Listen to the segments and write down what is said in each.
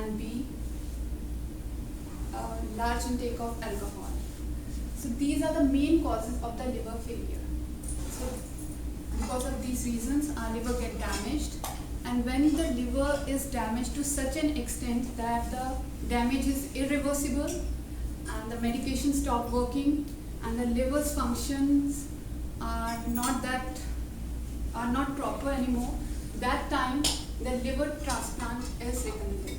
and B, large intake of alcohol. So these are the main causes of the liver failure. So because of these reasons, our liver get damaged, and when the liver is damaged to such an extent that the damage is irreversible and the medication stop working and the liver's functions are not proper anymore, that time the liver transplant is recommended.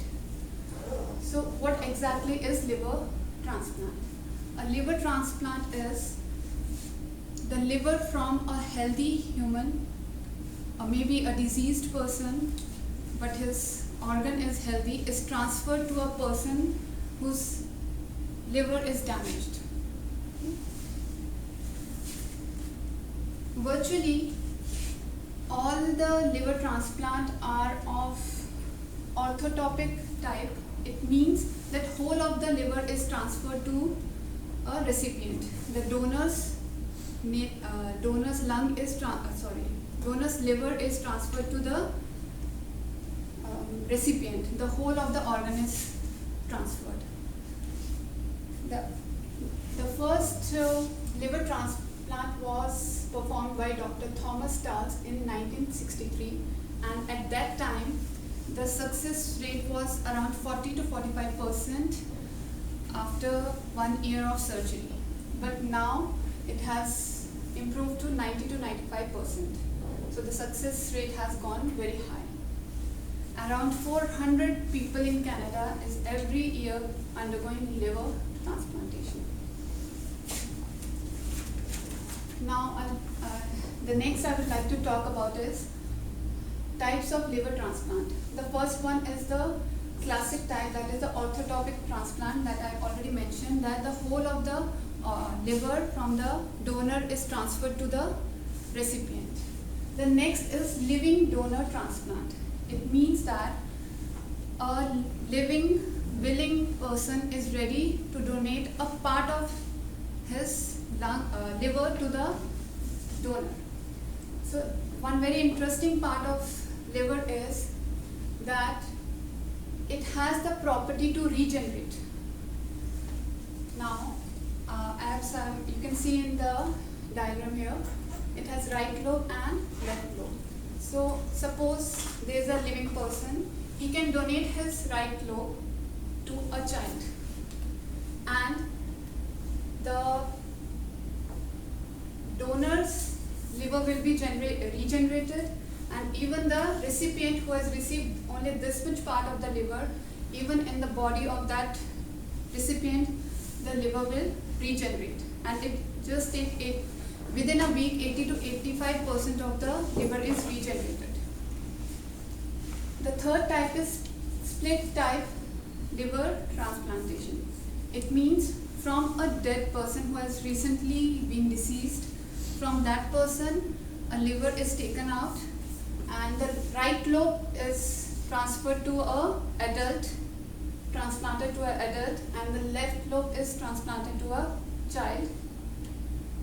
So what exactly is liver transplant? A liver transplant is the liver from a healthy human, or maybe a diseased person, but his organ is healthy, is transferred to a person whose liver is damaged. Virtually all the liver transplant are of orthotopic type. It means that whole of the liver is transferred to a recipient. The donor's liver is transferred to the recipient. The whole of the organ is transferred. The first liver transplant was performed by Dr. Thomas Stahls in 1963, and at that time the success rate was around 40 to 45% after 1 year of surgery. But now it has improved to 90 to 95%. So the success rate has gone very high. Around 400 people in Canada is every year undergoing liver transplantation. Now, the next I would like to talk about is types of liver transplant. The first one is the classic type, that is the orthotopic transplant that I already mentioned, that the whole of the liver from the donor is transferred to the recipient. The next is living donor transplant. It means that a living, willing person is ready to donate a part of his liver to the donor. So one very interesting part of liver is that it has the property to regenerate. Now, as you can see in the diagram here, it has right lobe and left lobe. So suppose there is a living person, he can donate his right lobe to a child, and the donor's liver will be regenerated, and even the recipient who has received only this much part of the liver, even in the body of that recipient, the liver will regenerate, and it just within a week 80 to 85% of the liver is regenerated. The third type is split type liver transplantation. It means from a dead person who has recently been deceased, from that person a liver is taken out and the right lobe is transferred to a adult, transplanted to an adult, and the left lobe is transplanted to a child,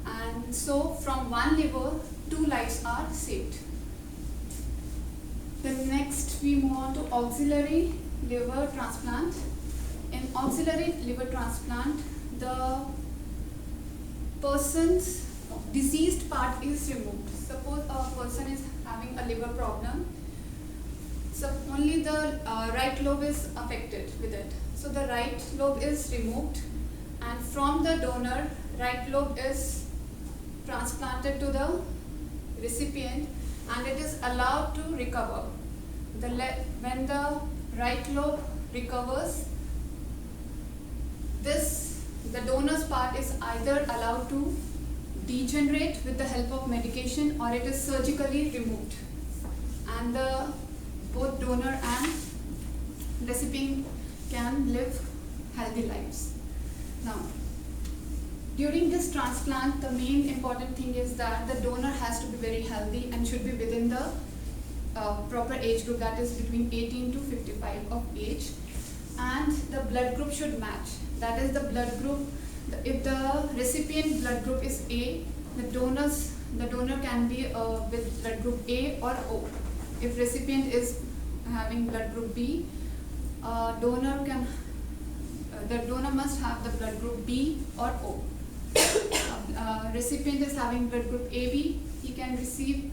and so from one liver 2 lives are saved. The next we move on to auxiliary liver transplant. In auxiliary liver transplant, the person's deceased part is removed. Suppose a person is having a liver problem, so only the right lobe is affected with it. So the right lobe is removed, and from the donor, right lobe is transplanted to the recipient, and it is allowed to recover. When the right lobe recovers, the donor's part is either allowed to degenerate with the help of medication, or it is surgically removed, and both donor and recipient can live healthy lives. Now, during this transplant, the main important thing is that the donor has to be very healthy and should be within the proper age group, that is between 18 to 55 of age, and the blood group should match. That is the blood group. If the recipient blood group is A, the donor can be with blood group A or O. If recipient is having blood group B, donor can the donor must have the blood group B or O. Recipient is having blood group AB, he can receive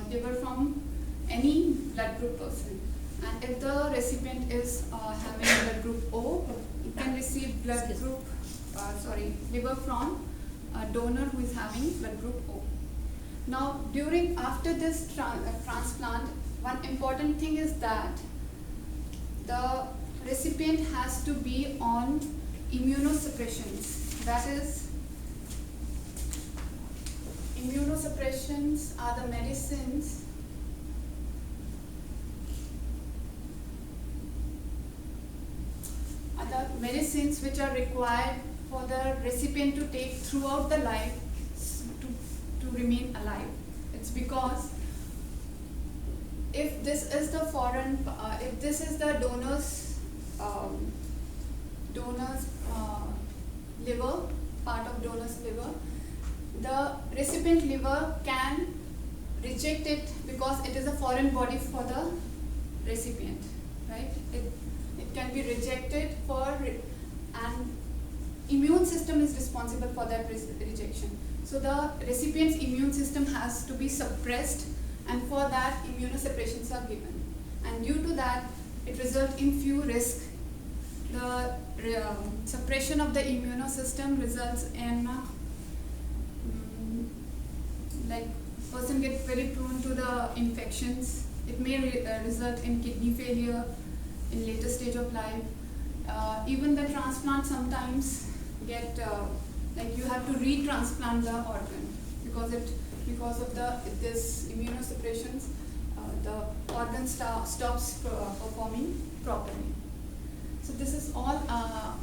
liver from any blood group person. And if the recipient is having blood group O, he can receive liver from a donor who is having blood group O. Now, after this transplant, one important thing is that the recipient has to be on immunosuppressions. That is, immunosuppressions are the medicines which are required for the recipient to take throughout the life to remain alive. It's because if this is the donor's liver, part of donor's liver, the recipient liver can reject it because it is a foreign body for the recipient, right? It can be rejected and immune system is responsible for that rejection. So the recipient's immune system has to be suppressed, and for that immunosuppressions are given. And due to that, it results in few risks. The suppression of the immunosystem results in person gets very prone to the infections. It may result in kidney failure in later stage of life. Even the transplant sometimes get you have to retransplant the organ because of this immunosuppressions, the organ stops performing properly. So this is all I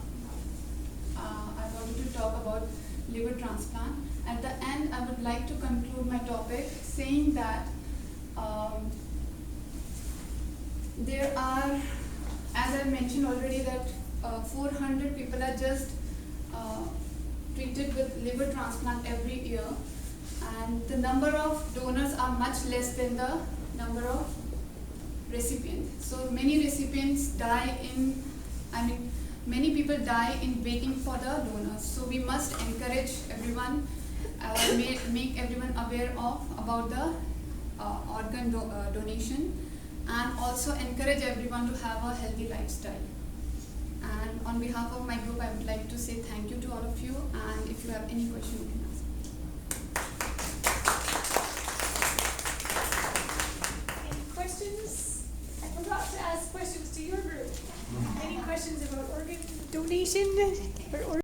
wanted to talk about liver transplant. At the end, I would like to conclude my topic saying that there are, as I mentioned already, that 400 people are just treated with liver transplant every year, and the number of donors are much less than the number of recipients. So many recipients many people die in waiting for the donors. So we must encourage everyone, make everyone aware about the organ donation, and also encourage everyone to have a healthy lifestyle. And on behalf of my group, I would like to say thank you to all of you, and if you have any question, you can ask. Any questions? I forgot to ask questions to your group. Any questions about organ donation or